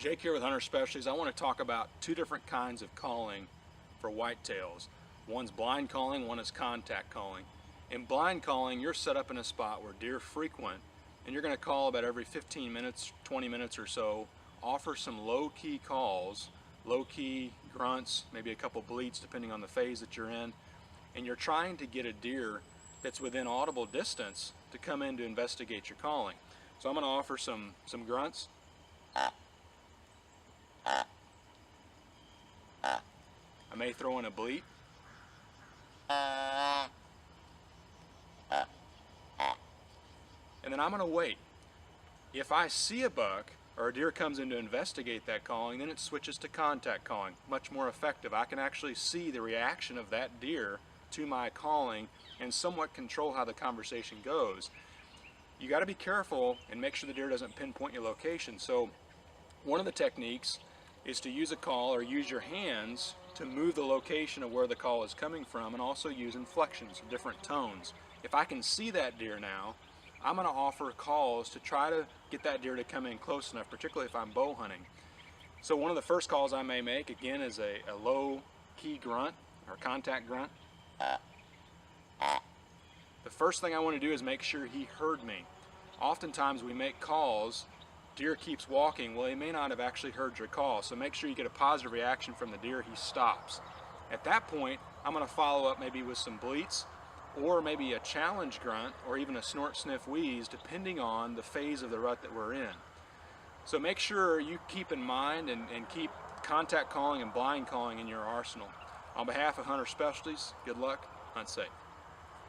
Jake here with Hunter Specialties. I want to talk about two different kinds of calling for whitetails. One's blind calling, one is contact calling. In blind calling, you're set up in a spot where deer frequent, and you're going to call about every 15 minutes, 20 minutes or so, offer some low-key calls, low-key grunts, maybe a couple bleats depending on the phase that you're in, and you're trying to get a deer that's within audible distance to come in to investigate your calling. So I'm going to offer some grunts. I may throw in a bleat. And then I'm going to wait. If I see a buck or a deer comes in to investigate that calling, then it switches to contact calling. Much more effective. I can actually see the reaction of that deer to my calling and somewhat control how the conversation goes. You got to be careful and make sure the deer doesn't pinpoint your location. So one of the techniques is to use a call or use your hands to move the location of where the call is coming from, and also use inflections, different tones. If I can see that deer now, I'm going to offer calls to try to get that deer to come in close enough, particularly if I'm bow hunting. So one of the first calls I may make, again, is a low key grunt or contact grunt. The first thing I want to do is make sure he heard me. Oftentimes we make calls, deer keeps walking, well, he may not have actually heard your call, so make sure you get a positive reaction from the deer. He stops. At that point, I'm going to follow up maybe with some bleats, or maybe a challenge grunt, or even a snort, sniff, wheeze, depending on the phase of the rut that we're in. So make sure you keep in mind and keep contact calling and blind calling in your arsenal. On behalf of Hunter Specialties, good luck, hunt safe.